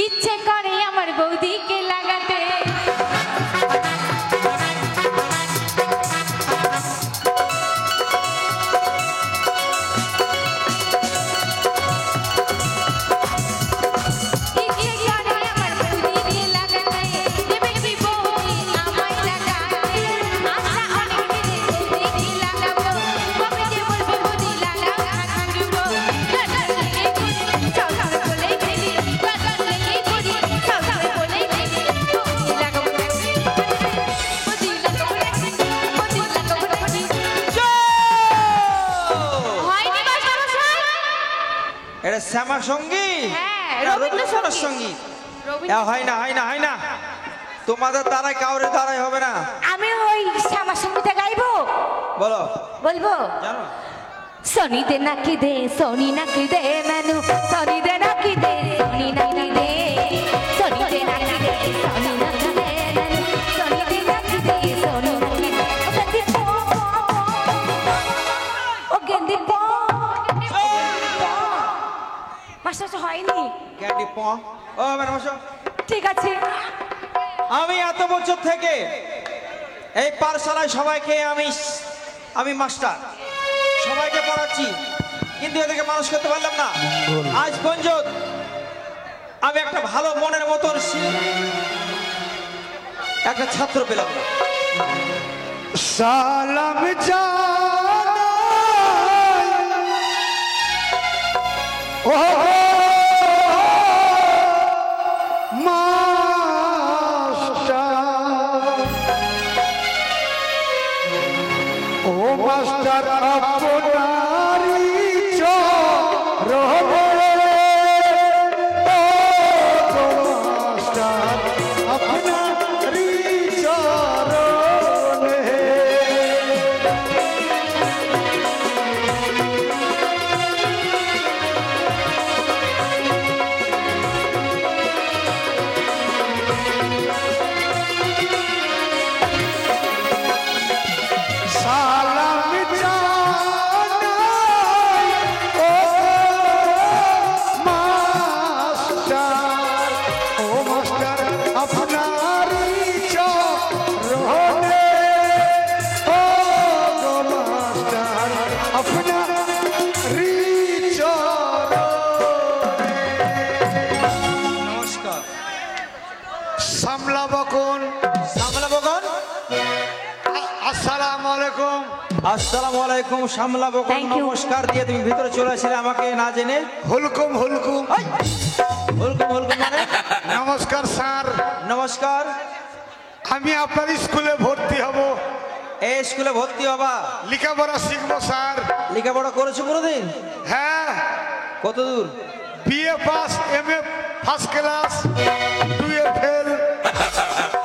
ইচ্ছে করে আমার বৌদিকে লাগাতে। এটা শ্যামা সঙ্গীত, রবীন্দ্রনাথ সঙ্গীত। হয় না হয় না হয় না, তোমাদের দ্বারাই কাউরে দ্বারাই হবে না। আমি ওই শ্যামা সঙ্গীতটা গাইবো। বলো, বলবো জানো? सोनी दे नाकी दे सोनी नाकी दे मैनू सोनी दे नाकी दे सोनी नाकी दे सोनी दे नाकी दे सोनी नाकी दे मैनू सोनी दे नाकी दे सोनी नाकी दे गंदी पो ओ गंदी पो মাস্টার তো হয়নি ক্যান্ডি প ও ম্যাডাম আসো। ঠিক আছে। আমি এত বছর থেকে এই পাঠশালায় সবাইকে আমি মাস্টার, সবাইকে পড়াচ্ছি, কিন্তু এদেরকে মানুষ করতে পারলাম না। আজ পর্যন্ত আমি একটা ভালো মনের মতন একটা ছাত্র পেলাম না। সালাম জানাই ও মাস্টার আপনারি চরণে ও মাস্টার আপনারি চরণে আসসালামু আলাইকুম। শামলা বকন নমস্কার দিয়ে তুমি ভিতরে চলে আসলে আমাকে না জেনে। হুলকুম হুলকুম হুলকুম হুলকুম মানে? নমস্কার স্যার। নমস্কার। আমি আপনার স্কুলে ভর্তি হব। এই স্কুলে ভর্তি হবা? লেখাপড়া শিখবো স্যার। লেখাপড়া করেছো কোনোদিন? হ্যাঁ। কত দূর? BA pass, MA first class, টুয়ে fail.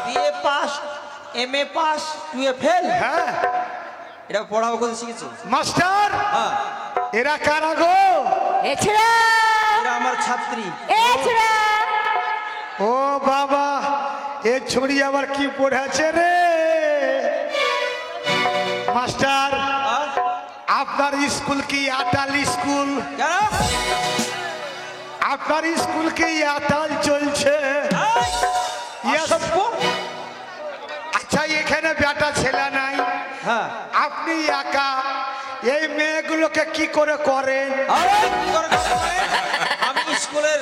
BA pass, MA pass, টুয়ে ফেল? হ্যাঁ। এটা পড়াবো কোথায় শিখেছো? মাস্টার। হ্যাঁ। এরা কারা গো? এছড়া এরা আমার ছাত্রী। এছড়া ও বাবা, এ ছড়ি আবার কি পড়াচ্ছে রে মাস্টার? আপনার স্কুল কি আটাল স্কুল? আপনার স্কুল কি আটাল চলছে? আচ্ছা, এখানে বেটা ছেলে নাই, আপনি একা, এই মেয়েগুলোকে কি করে করেন? আমি স্কুলের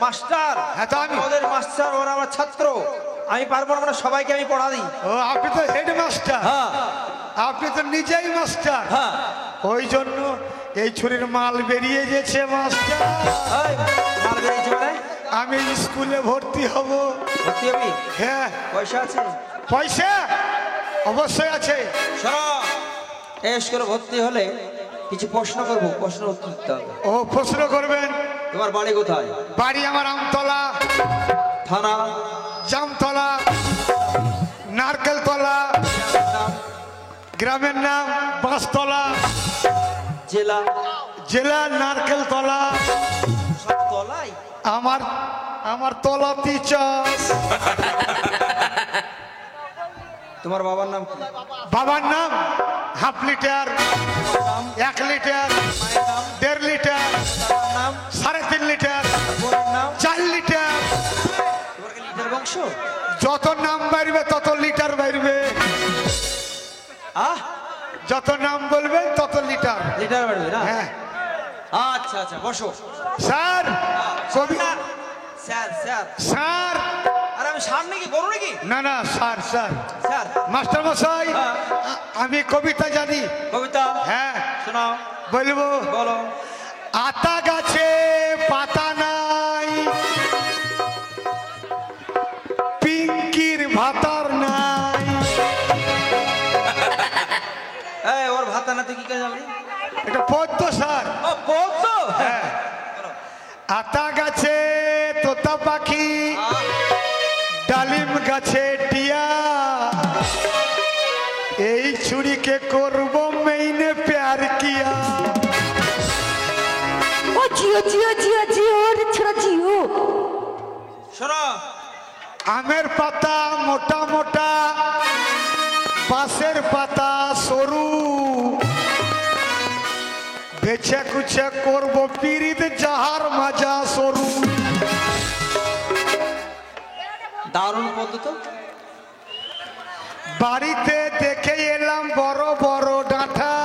মাস্টার। হ্যাঁ, তো আমি ওদের মাস্টার, ওরা আমার ছাত্র। আমি পারবো না, সবাইকে আমি পড়া দিই। ও, আপনি তো হেড মাস্টার। হ্যাঁ। আপনি তো নিজেই মাস্টার। হ্যাঁ। ওই জন্য এই ছুরির মাল বেরিয়ে গেছে মাস্টার। মাল বেরিয়েছে মানে? আমি স্কুলে ভর্তি হব। ভর্তি হবি? হ্যাঁ। পয়সা আছে? পয়সা অবশ্যই আছে। শোনো, এই স্কুলে ভর্তি হলে কিছু প্রশ্ন করবো, প্রশ্নের উত্তর দিতে হবে। ও, প্রশ্ন করবেন? তোমার বাড়ি কোথায়? বাড়ি আমার আমতলা। থানা? জামতলা। নারকেলতলা। গ্রামের নাম বাঁশতলা। জেলা? জেলা নারকেলতলা। সব তলাই? আমার তলাতি চাষ। তোমার বাবার নাম কি? বাবার নাম half litre, 1 litre, 1.5 litre, 3.5 litre, 4 litre, বাক্স? যত নাম বাড়বে তত লিটার বাড়বে, আহ যত নাম বলবেন তত লিটার। লিটার বাড়বে না? হ্যাঁ আচ্ছা আচ্ছা, বসো। স্যার, কবি না, স্যার স্যার। স্যার, আরে আমি সার নাকি, গরু নাকি? না না স্যার স্যার, স্যার। মাস্টার মশাই হ্যাঁ। আমি কবিতা জানি। কবিতা? হ্যাঁ শোনাও। বলবো। বলো। আতা গাছে পাতা নাই, পিঙ্কির ভাতার নাই। এই ওর ভাতা না, তুই কি করে যাবি? এটা পদ্ম স্যার। ও পদ্ম? হ্যাঁ। আতা গাছে তোতা পাখি, ডালিম গাছে টিয়া, এই ছুরিকে করব মেইনে প্যার কিয়া। ও জিও জিও জিও জিও রে ছোড়া জিও। শোনো। আমের পাতা মোটা মোটা, বাঁশের পাতা সরু, বেছে কুছে করব পিরিত যাহার মাজা সরু। দারুণ পদ্ধতি। বাড়িতে দেখে এলাম বড় বড় ডাঁঠা,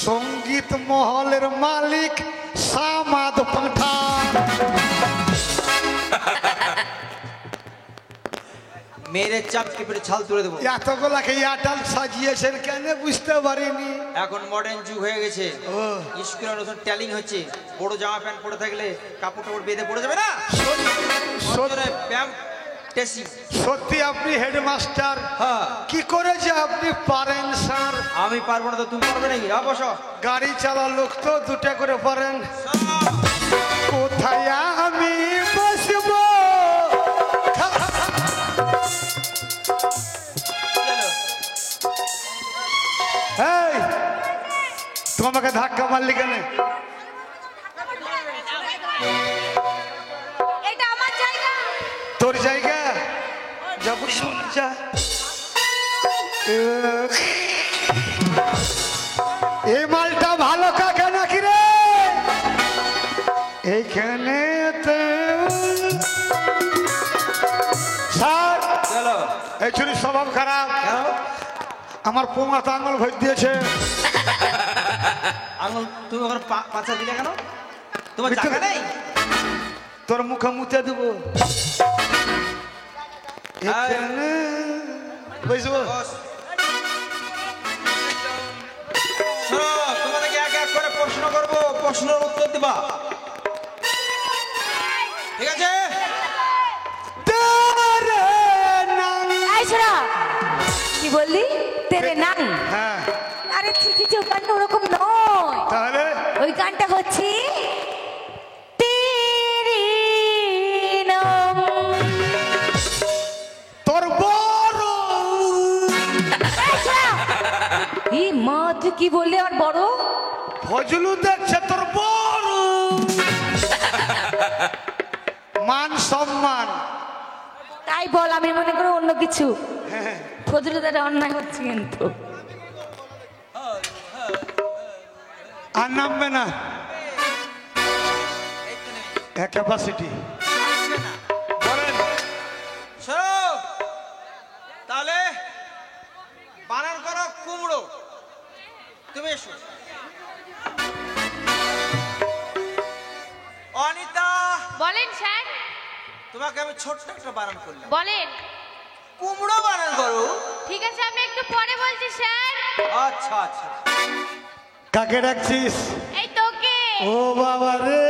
সঙ্গীত মহলের মালিক সামাদ পাঠা। মেরে চাপকে পেটে ছাল তুলে দেবো। এতগুলাকে ইয়াটাল সাজিয়েছেন কেন বুঝতে পারিনি। এখন মডার্ন যুগ হয়ে গেছে, ও স্কুলে নতুন ট্যালিং হচ্ছে। বড় জামা প্যান্ট পরে থাকলে কাপড় টাপড় বেঁধে পড়ে যাবে না। ব্যায়াম টেসি। সত্যি আপনি হেডমাস্টার, হ্যাঁ। কি করে যে আপনি পারেন স্যার? আমি পারবো না তো তুমি পারবে নাকি? বসো। গাড়ি চালা লোক তো দুটা করে পারেন। কোথায় আমি বসবো? এই তোমাকে ধাক্কা মারলি কেন? এটা আমার জায়গা। তোর জায়গা যাবো যা। এই মালটা ভালো কাকা নাকি রে? এইখানে স্যার, চলো। এই চুরির স্বভাব খারাপ। কেন? আমার পোঙাতে আঙুল ভর দিয়েছে। আঙুল তুমি ওখানে পাঁচা দিলে কেন? তোমার জায়গা নেই? তোর মুখে মুতে দেবো। এখানে বুঝবো। বস। শোনো, তোমাদেরকে এক এক করে প্রশ্ন করবো, প্রশ্নের উত্তর দিবা, ঠিক আছে? এই ছোড়া, কি বললি? তেরে নাম? হ্যাঁ আরে ছি ছি ছি, গানটা ওরকম নয়। তাহলে ওই গানটা হচ্ছে তেরে নাম। তোর বড় এই ছোড়া, এই মা তুই কি বললি আমার বড়? ফজলু দেখছে তোর বড় মান সম্মান। তাই বল, আমি মনে করো অন্য কিছু। হ্যাঁ, ফজলুদার অন্যায় হচ্ছে কিন্তু। আর নামবে না ক্যাপাসিটি। বলেন। শোনো, তাহলে বানান করো কুমড়ো। তুমি এসো। অনিতা, বলেন স্যার। তোমাকে আমি ছোট্ট একটা বানান করলাম, বলেন। কুমড়ো বানান করো। ঠিক আছে, আমি একটু পরে বলছি স্যার। আচ্ছা আচ্ছা। কাকে ডাকছিস? এই তোকে। ও বাবা রে,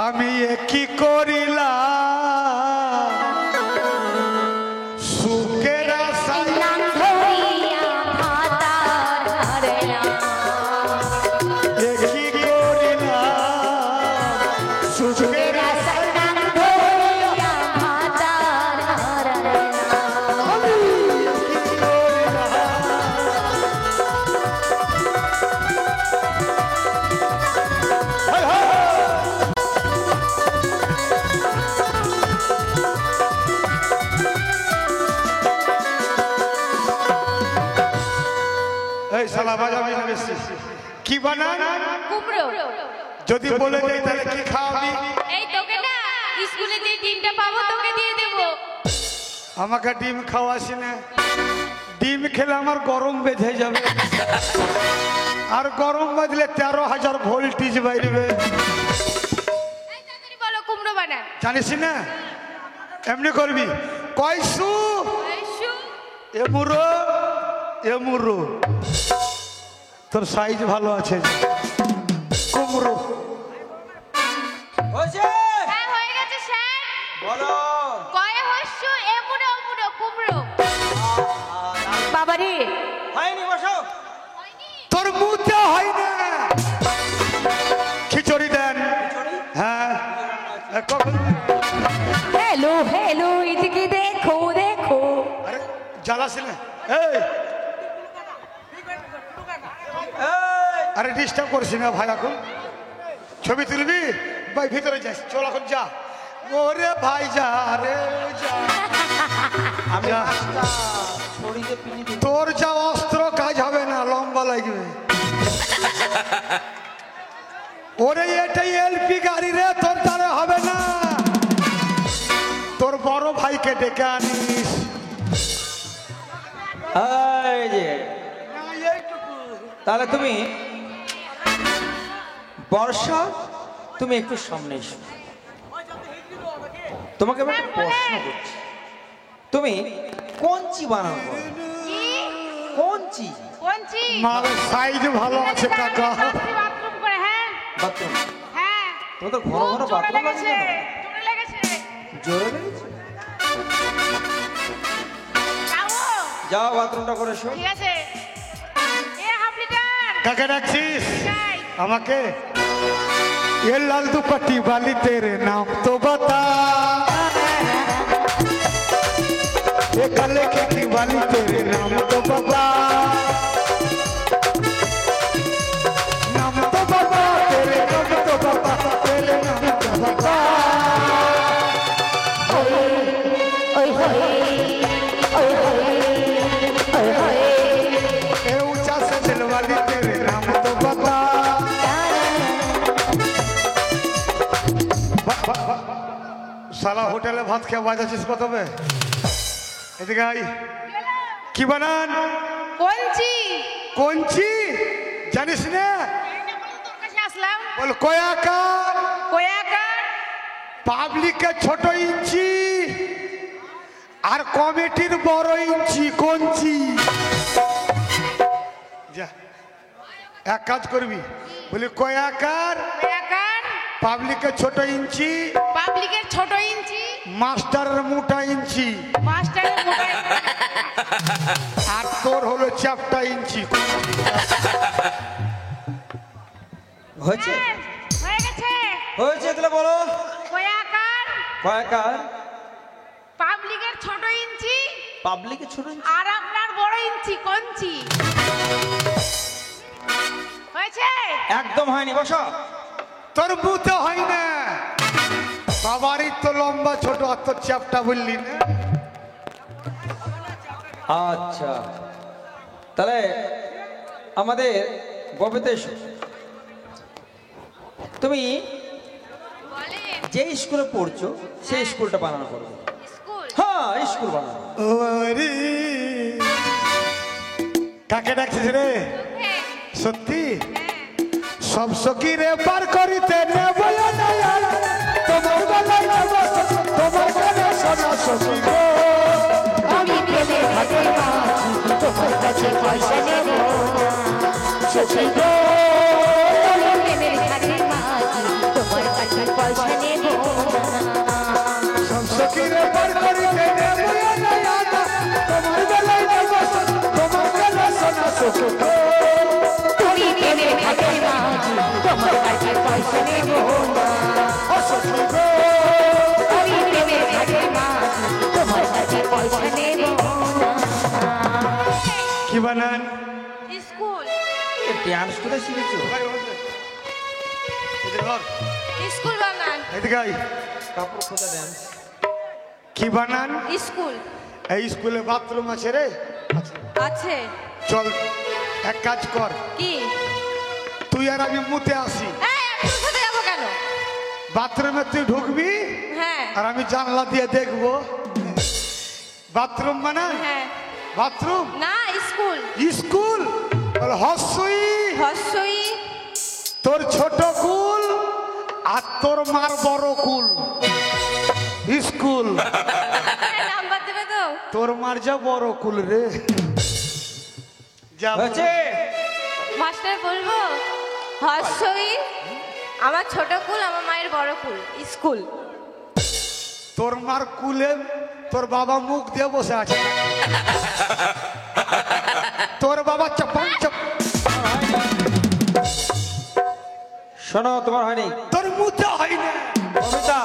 আমি এ কি করিলাম? সুখের আশায় নাম ধরিয়া ভাতার হারাইলাম। এ কি করিলাম? সুখের আশায় নাম ধরিয়া ভাতার হারাইলাম। আমি এ কি করিলাম? হায় হায়! এই শালা বাজাবি না বেশি। কি বানান? কুমড়ো। যদি বলে যাই তাহলে কি খাওয়াবি? এই তোকে না স্কুলে যে ডিমটা পাবো তোকে দিয়ে দেবো। আমাকে ডিম খাওয়াসি না, ডিম খেলে আমার গরম বেঁধে যাবে, আর গরম বাঁধলে 13,000 ভোল্টেজ বাইরবে। এই তাড়াতাড়ি বলো কুমড়ো বানান। জানিস না, এমনি করবি, কয়সু এই শু। এমুরো এমুরো, তোর সাইজ ভালো আছে, কুমড়ো। হয়েছে? হ্যাঁ হয়ে গেছে স্যার। বলো। কয়ে হস্যু এমুড়ো অমুড়ো কুমড়ো। বাবারে হয়নি, বসো। তোর মুখে হয় না, খিচুড়ি দেন। খিচুড়ি? হ্যাঁ, কখন? হ্যালো হ্যালো, এদিকে দেখো দেখো। আরে জ্বালাসি না, এই এই, আরে ডিস্টার্ব করছি না ভাই, এখন ছবি তুলবি ভাই, ভিতরে যাস, চল এখন যা। ওরে ভাই যা রে যা, আমি যা। মাস্টার, ছড়িতে পিনি দিই। তোর যা অস্ত্র কাজ হবে না, লম্বা লাগবে। ওরে এটাই এলপি গাড়ি রে, তোর দ্বারা হবে না, তোর বড় ভাইকে ডেকে আনিস। এই যে, তাহলে তুমি বর্ষা, তুমি একটু সামনে এসো। তোমাকে আমি একটা প্রশ্ন করছি, তুমি কঞ্চি বানানো করো? কি? কঞ্চি কোনচি? মাল সাইজ ভালো আছে কাকা। বাথরুম করে হ্যাঁ? বাথরুম? হ্যাঁ। তোমাদের ঘন ঘন খুব জোরে বাথরুম লাগে লেগেছে, কেন? জোরে লেগেছে। জোরে লেগেছে? যাও। যাও বাথরুমটা করে এসো। ঠিক আছে। এ হাফ লিটার। কাকে ডাকছিস? যাই। আমাকে? ये लाल दुपट्टी वाली तेरे नाम तो बता, ये काले की वाली तेरे नाम तो बता, नाम तो बता, तेरे नाम तो बता, तेरे नाम तो बता। ওই হয়ে ওই হয়ে ওই হয়ে ये ऊंचा से दिल वाली तेरे नाम तो बता। সালা হোটেলে ভাত খেয়ে বাজাচ্ছিস কত বে? এদিকে আই, কি বানান? কোনচি? কঞ্চি জানিস না? তোর কাছে আসলাম। বল কয়াকার, কোয়াকার। পাবলিকের ছোট ইঞ্চি আর কমিটির বড় ইঞ্চি, কঞ্চি। যা এক কাজ করবি, বলি কয়াকার, কোয়াকার। পাবলিকের ছোট ইঞ্চি, পাবলিকের ছোট ইঞ্চি, মাস্টারের মোটা ইঞ্চি, মাস্টারের মোবাইল। আর তোর হলো চ্যাপটা ইঞ্চি। হয়েছে? হয়ে গেছে। হয়েছে, তাহলে বলো। কোয়াকার, কয়াকার, পাবলিকের ছোট ইঞ্চি, পাবলিকের ছোট ইঞ্চি। আর আপনার বড় ইঞ্চি কোনচি। হয়েছে? একদম হয়নি, বসো। তোর বুতে হয় না, বাবারই তো লম্বা ছোট, আর তোর চ্যাপটা বললি না। আচ্ছা, তাহলে আমাদের ববেতে এসো। তুমি বলেন। যে স্কুলে পড়ছো সেই স্কুলটা বানানো করবে। স্কুল। হ্যাঁ, স্কুল বানানো। ওরে কাকে ডাকছিস রে? হ্যাঁ। সত্যি? সব সখী রে পার করিতে নেব না, তোমার বেলায় নেব, তোমার বেলায় সোনা সখী গো। আমি প্রেমের হাতে মাছি, তোমার কাছে পয়সা নেব সখী গো। আমি প্রেমের হাতে মাছি, তোমার কাছে পয়সা নেব সব সখী রে পার করিতে নেব না, তোমার বেলায় নেব, তোমার বেলায় সোনা সখী গো। তুমি প্রেমের হাতে মাছি, তোমার কাছে পয়সা নেব ও সখী গো। আমি প্রেমের হাতে মাছি, তোমার কাছে পয়সা নেব কি বানান? স্কুল। ডান্স করে শিখেছো? স্কুল বানান। এদিকে আই। কাপড় খোঁজা ডান্স। কি বানান? স্কুল। এই স্কুলে বাথরুম আছে রে? আচ্ছা, আছে। চল এক কাজ কর, কি? তুই আর আমি মুতে আসি। এই, আমি তোর সাথে বাথরুমে তুই ঢুকবি হ্যাঁ আর আমি জানলা দিয়ে দেখবো। বাথরুম মানে হ্যাঁ বাথরুম না স্কুল স্কুল হস্যই হস্যই তোর ছোট কুল আর তোর মার বড় কুল স্কুল। নাম্বার দেবে তো তোর মার যা বড় কুল রে যা হয়েছে? মাস্টার বলবো হস্যই আমার ছোট কুল আমার মায়ের বড় কুল স্কুল তোর মার কুলে তোর বাবা মুখ দিয়ে বসে আছে। তোর বাবা চপাং চপ শোনো, তোমার হয়নি। তোর মুখে হয় না। কবিতা,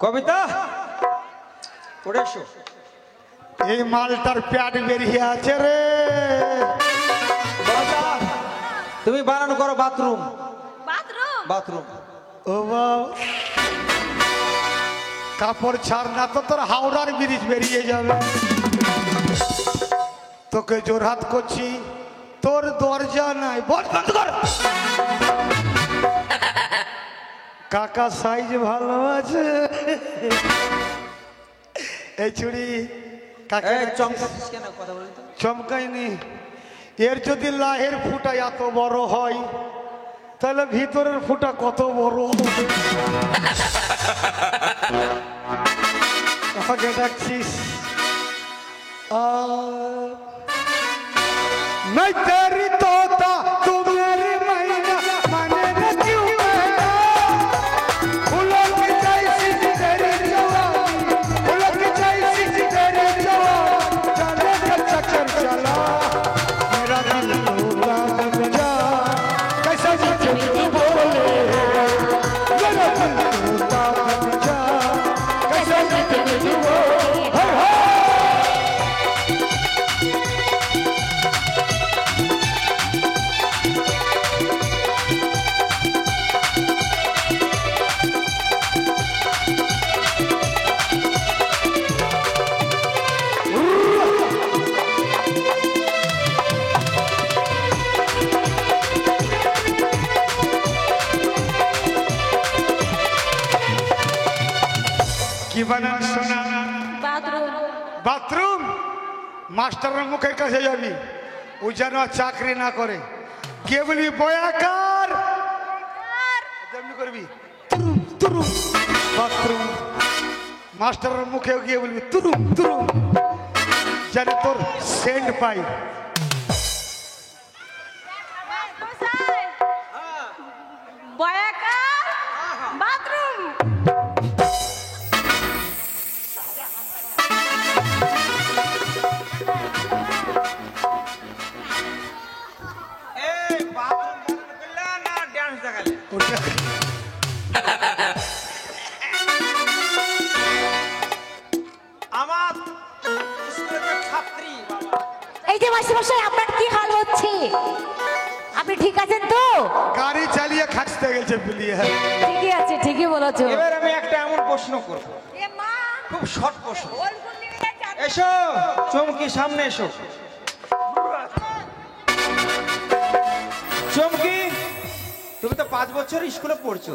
কবিতা পড়ে এসো। এই মালটার প্যাড বেরিয়ে আছে রে। কবিতা, তুমি বানান করো বাথরুম। বাথরুম বাথরুম ও বাবা, কাপড় ছাড় না তো তোর হাওড়ার ব্রিজ বেরিয়ে যাবে। তোকে জোরহাত করছি, তোর দরজা নাই, বন্ধ কর। কাকা সাইজ ভালো আছে। এই চুড়ি কাকা এই চমকাচ্ছিস কেন? কথা বলি তো। চমকাইনি। এর যদি লাহের ফুটা এত বড় হয় তাহলে ভিতরের ফুটা কত বড় হবে। আমাকে ডাকছিস मैं तेरी तोता तू मेरी मैना माने न क्यों कहना फूलों की जैसी तेरी जवानी फूलों की जैसी तेरी जवानी चले का चक्कर चला मेरा दिल तोता बन जा कैसा मुझे बोले मेरा दिल तोता बन जा कैसा मुझे बोले কি বানান শোনা? বাথরুম বাথরুম মাস্টারের মুখের কাছে যাবি, ও যেন আর চাকরি না করে। কে বলবি বয়াকার, যেমনি করবি তুরুম তুরুম। বাথরুম মাস্টারের মুখে গিয়ে বলবি তুরুম তুরুম, যেন তোর সেন্ট পাই। বয়াকার বাথরুম এই বাথরুম করলে না ডান্স দেখালে? আমার স্কুলের ছাত্রী বাবা। এই যে মাস্টারমশাই আপনার কি হাল হচ্ছে? আপনি ঠিক আছেন তো? গাড়ি চালিয়ে খাটতে গেছে বিলিয়ে। ঠিকই আছে, ঠিকই বলেছো। এবার আমি একটা এমন প্রশ্ন করব, এ মা খুব শর্ট প্রশ্ন। ওর কোন দিকে যাচ্ছে? এসো চমকি, সামনে এসো। চমকি, তুমি তো 5 বছর স্কুলে পড়ছো,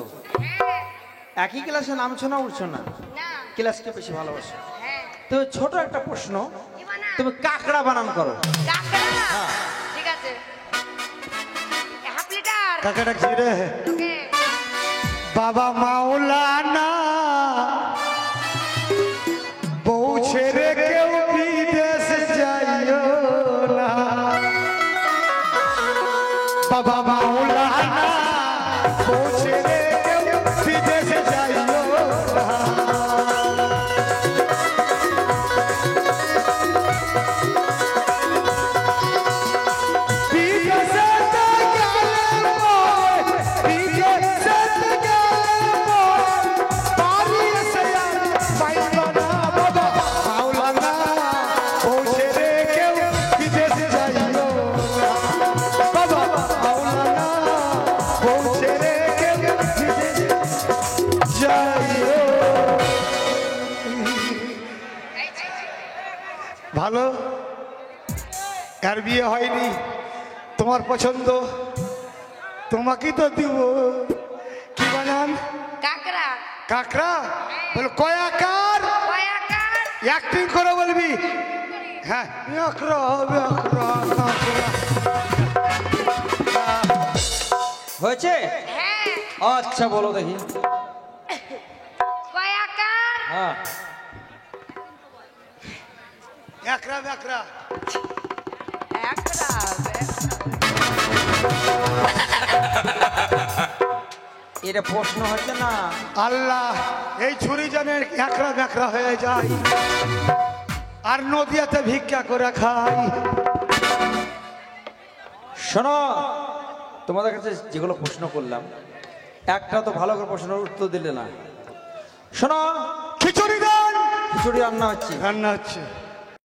একই ক্লাসে নামছো না উঠছো না? না ক্লাসকে বেশি ভালোবাসো। হ্যাঁ তো ছোট একটা প্রশ্ন, কি বানান? তুমি কাকড়া বানান করো। কাকড়া হ্যাঁ। ঠিক আছে হাফ লিটার কাকে ডাকছি রে? ওকে বাবা মাওলানা বউ ছেড়ে কেউ বিদেশ যাইও না। বাবা মাওলানা বউ ছেড়ে কেউ বিদেশ যাইও না। বিদেশে তো গেলে মোর, বিদেশে তো গেলে মোর, বাড়ি এসে আর পাইলো না। বাবা মাওলানা বউ ছেড়ে কেউ বিদেশ যাইও না। বাবা মাওলানা বউ ছেড়ে কেউ বিদেশ যাইও। ভালো, আর বিয়ে হয়নি, তোমার পছন্দ, তোমাকেই তো দিব। কি বানান? কাঁকড়া কাঁকড়া বল কয় আকার কয় আকার অ্যাক্টিং করে বলবি হ্যাঁ কাঁকড়া কাঁকড়া কাঁকড়া হয়েছে? হ্যাঁ আচ্ছা বলো দেখি। কয় আকার হ্যাঁ কাঁকড়া কাঁকড়া একটা এটা প্রশ্ন হচ্ছে না। আল্লাহ এই ছুরি যেন একরা ব্যাকরা হয়ে যায় আর নদিয়াতে ভিক্ষা করে খাই। শোনো, তোমাদের কাছে যেগুলো প্রশ্ন করলাম একটা তো ভালো করে প্রশ্নের উত্তর দিলে না। শোনো, খিচুড়ি দেন খিচুড়ি রান্না হচ্ছে। রান্না হচ্ছে